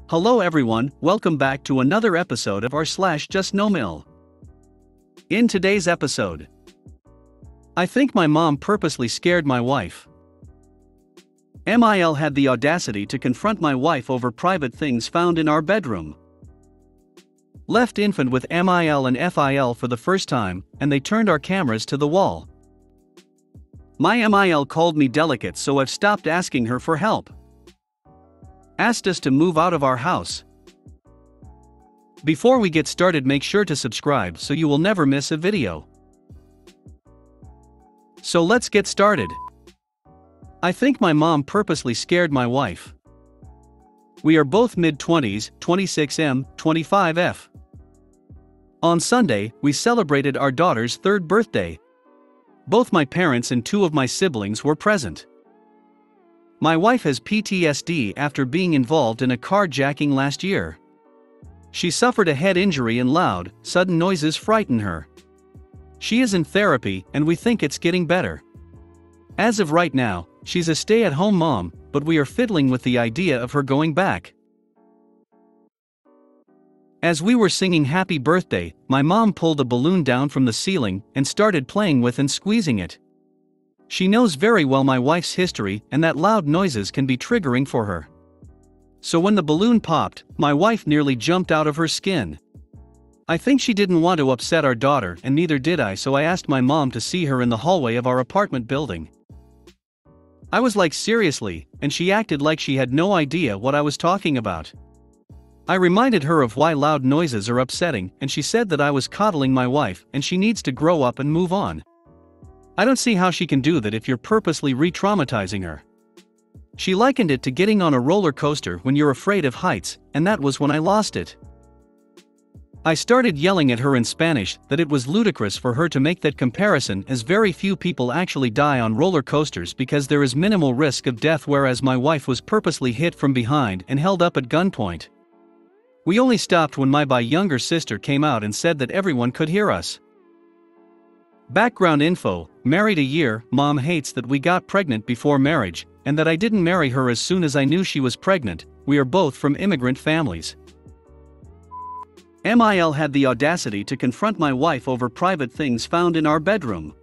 Hello everyone, welcome back to another episode of our JustNoMil. In today's episode, I think my mom purposely scared my wife. MIL had the audacity to confront my wife over private things found in our bedroom. Left infant with MIL and FIL for the first time, and they turned our cameras to the wall. My MIL called me delicate, so I've stopped asking her for help. Asked us to move out of our house. Before we get started, make sure to subscribe so you will never miss a video. So let's get started. I think my mom purposely scared my wife. We are both mid-20s, 26M, 25F. On Sunday, we celebrated our daughter's 3rd birthday. Both my parents and 2 of my siblings were present. My wife has PTSD after being involved in a carjacking last year. She suffered a head injury and loud, sudden noises frighten her. She is in therapy and we think it's getting better. As of right now, she's a stay-at-home mom, but we are fiddling with the idea of her going back. As we were singing Happy Birthday, my mom pulled a balloon down from the ceiling and started playing with and squeezing it. She knows very well my wife's history and that loud noises can be triggering for her. So when the balloon popped, my wife nearly jumped out of her skin. I think she didn't want to upset our daughter and neither did I, so I asked my mom to see her in the hallway of our apartment building. I was like, seriously, and she acted like she had no idea what I was talking about. I reminded her of why loud noises are upsetting and she said that I was coddling my wife and she needs to grow up and move on. I don't see how she can do that if you're purposely re-traumatizing her. She likened it to getting on a roller coaster when you're afraid of heights, and that was when I lost it. I started yelling at her in Spanish that it was ludicrous for her to make that comparison, as very few people actually die on roller coasters because there is minimal risk of death, whereas my wife was purposely hit from behind and held up at gunpoint. We only stopped when my younger sister came out and said that everyone could hear us. Background info: married a year. Mom hates that we got pregnant before marriage, and that I didn't marry her as soon as I knew she was pregnant. We are both from immigrant families. MIL had the audacity to confront my wife over private things found in our bedroom.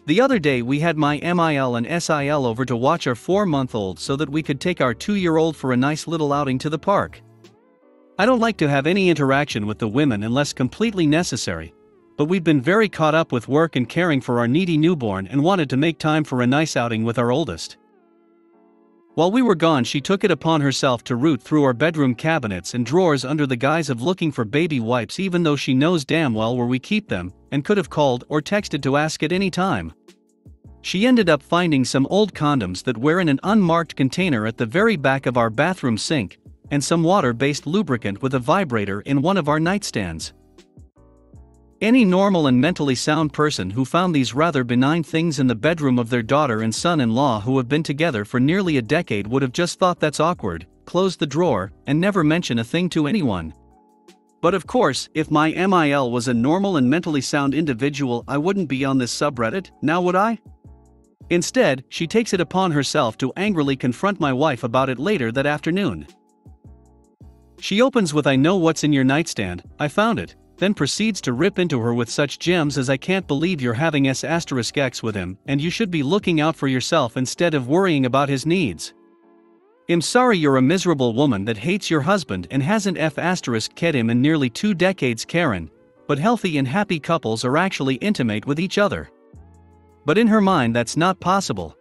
The other day we had my MIL and SIL over to watch our 4-month-old so that we could take our 2-year-old for a nice little outing to the park. I don't like to have any interaction with the women unless completely necessary, but we've been very caught up with work and caring for our needy newborn and wanted to make time for a nice outing with our oldest. While we were gone, she took it upon herself to root through our bedroom cabinets and drawers under the guise of looking for baby wipes, even though she knows damn well where we keep them, and could have called or texted to ask at any time. She ended up finding some old condoms that were in an unmarked container at the very back of our bathroom sink, and some water-based lubricant with a vibrator in one of our nightstands. Any normal and mentally sound person who found these rather benign things in the bedroom of their daughter and son-in-law who have been together for nearly a decade would have just thought that's awkward, closed the drawer, and never mention a thing to anyone. But of course, if my MIL was a normal and mentally sound individual, I wouldn't be on this subreddit, now would I? Instead, she takes it upon herself to angrily confront my wife about it later that afternoon. She opens with, "I know what's in your nightstand, I found it," then proceeds to rip into her with such gems as, "I can't believe you're having S**X with him, and you should be looking out for yourself instead of worrying about his needs. I'm sorry you're a miserable woman that hates your husband and hasn't F***ed him in nearly 2 decades, Karen, but healthy and happy couples are actually intimate with each other." But in her mind that's not possible.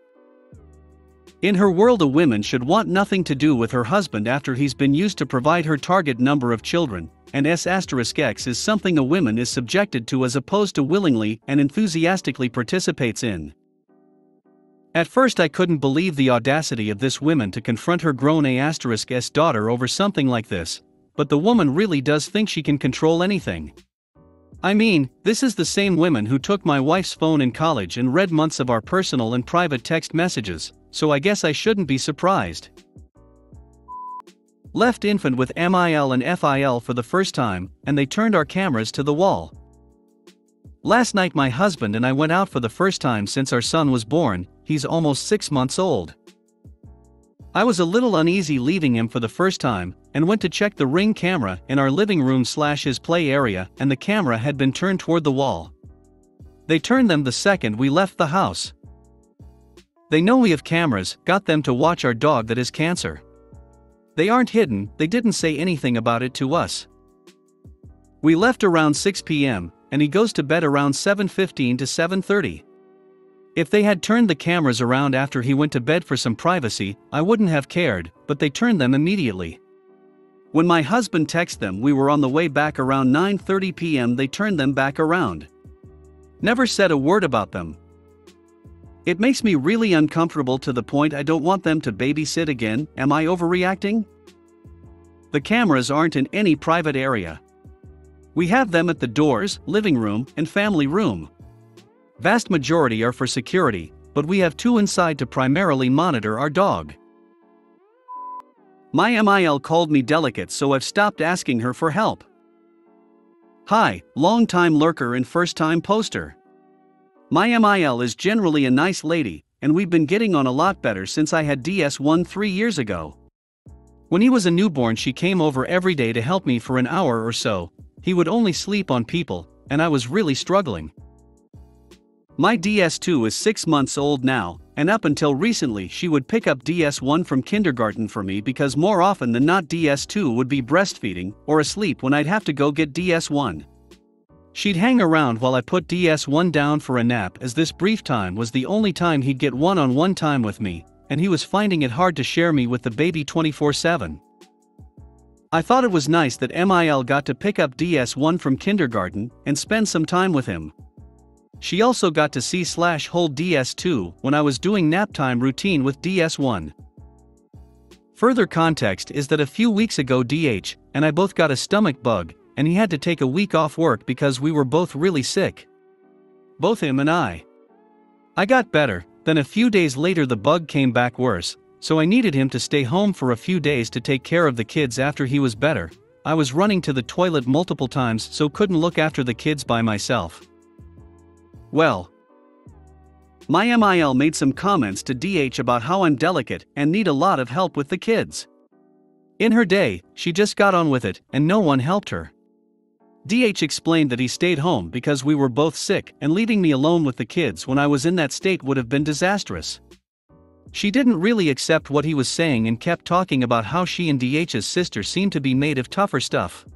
In her world, a woman should want nothing to do with her husband after he's been used to provide her target number of children, and S**X is something a woman is subjected to as opposed to willingly and enthusiastically participates in. At first I couldn't believe the audacity of this woman to confront her grown A**'s daughter over something like this, but the woman really does think she can control anything. I mean, this is the same woman who took my wife's phone in college and read months of our personal and private text messages, so I guess I shouldn't be surprised. Left infant with MIL and FIL for the first time, and they turned our cameras to the wall. Last night my husband and I went out for the first time since our son was born. He's almost 6 months old. I was a little uneasy leaving him for the first time, and went to check the Ring camera in our living room / his play area, and the camera had been turned toward the wall. They turned them the second we left the house. They know we have cameras, got them to watch our dog that has cancer. They aren't hidden, they didn't say anything about it to us. We left around 6 p.m., and he goes to bed around 7:15 to 7:30. If they had turned the cameras around after he went to bed for some privacy, I wouldn't have cared, but they turned them immediately. When my husband texted them we were on the way back around 9:30 p.m. they turned them back around. Never said a word about them. It makes me really uncomfortable to the point I don't want them to babysit again. Am I overreacting? The cameras aren't in any private area. We have them at the doors, living room, and family room. Vast majority are for security, but we have 2 inside to primarily monitor our dog. My MIL called me delicate, so I've stopped asking her for help. Hi, long-time lurker and first-time poster. My MIL is generally a nice lady, and we've been getting on a lot better since I had DS1 3 years ago. When he was a newborn she came over every day to help me for an hour or so. He would only sleep on people, and I was really struggling. My DS2 is 6 months old now, and up until recently she would pick up DS1 from kindergarten for me because more often than not DS2 would be breastfeeding or asleep when I'd have to go get DS1. She'd hang around while I put DS1 down for a nap, as this brief time was the only time he'd get one-on-one time with me, and he was finding it hard to share me with the baby 24/7. I thought it was nice that MIL got to pick up DS1 from kindergarten and spend some time with him. She also got to see/hold DS2 when I was doing nap time routine with DS1. Further context is that a few weeks ago DH and I both got a stomach bug, and he had to take a week off work because we were both really sick. Both him and I. I got better, then a few days later the bug came back worse, so I needed him to stay home for a few days to take care of the kids after he was better. I was running to the toilet multiple times so couldn't look after the kids by myself. Well, my MIL made some comments to DH about how I'm delicate and need a lot of help with the kids. In her day, she just got on with it and no one helped her. DH explained that he stayed home because we were both sick and leaving me alone with the kids when I was in that state would have been disastrous. She didn't really accept what he was saying and kept talking about how she and DH's sister seemed to be made of tougher stuff.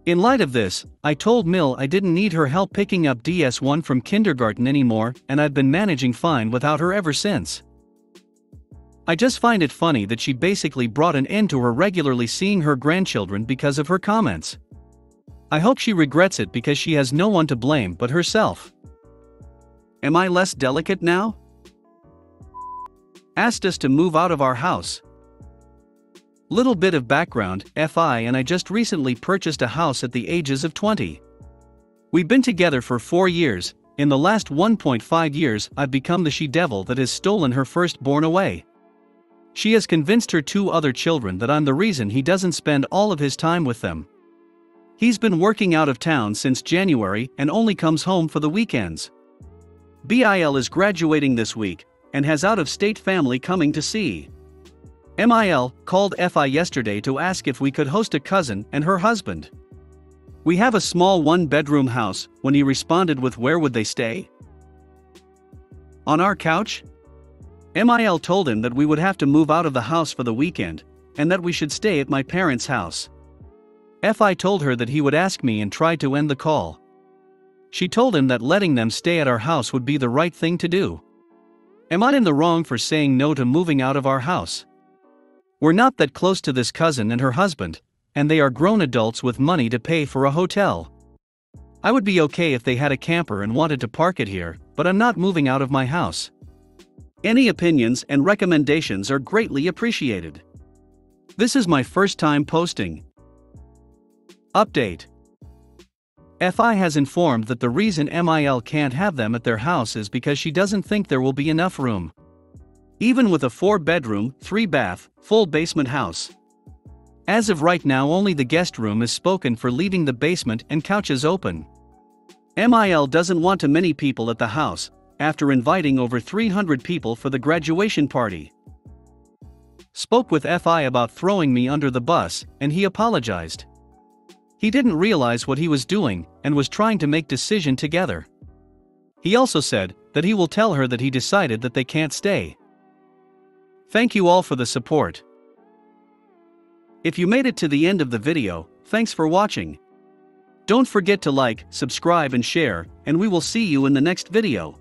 In light of this, I told Mil I didn't need her help picking up DS1 from kindergarten anymore, and I've been managing fine without her ever since. I just find it funny that she basically brought an end to her regularly seeing her grandchildren because of her comments. I hope she regrets it because she has no one to blame but herself. Am I less delicate now? Asked us to move out of our house. Little bit of background, FI and I just recently purchased a house at the ages of 20. We've been together for 4 years. In the last 1.5 years I've become the she-devil that has stolen her firstborn away. She has convinced her 2 other children that I'm the reason he doesn't spend all of his time with them. He's been working out of town since January and only comes home for the weekends. BIL is graduating this week and has out-of-state family coming to see. MIL called FI yesterday to ask if we could host a cousin and her husband. We have a small 1-bedroom house. When he responded with where would they stay? On our couch? MIL told him that we would have to move out of the house for the weekend and that we should stay at my parents' house. FI told her that he would ask me and tried to end the call. She told him that letting them stay at our house would be the right thing to do. Am I in the wrong for saying no to moving out of our house? We're not that close to this cousin and her husband, and they are grown adults with money to pay for a hotel. I would be okay if they had a camper and wanted to park it here, but I'm not moving out of my house. Any opinions and recommendations are greatly appreciated. This is my first time posting. Update. FI has informed that the reason MIL can't have them at their house is because she doesn't think there will be enough room. Even with a 4-bedroom, 3-bath, full basement house. As of right now only the guest room is spoken for, leaving the basement and couches open. MIL doesn't want too many people at the house, after inviting over 300 people for the graduation party. spoke with FI about throwing me under the bus, and he apologized. He didn't realize what he was doing and was trying to make decision together. He also said that he will tell her that he decided that they can't stay. Thank you all for the support. If you made it to the end of the video, thanks for watching. Don't forget to like, subscribe and share, and we will see you in the next video.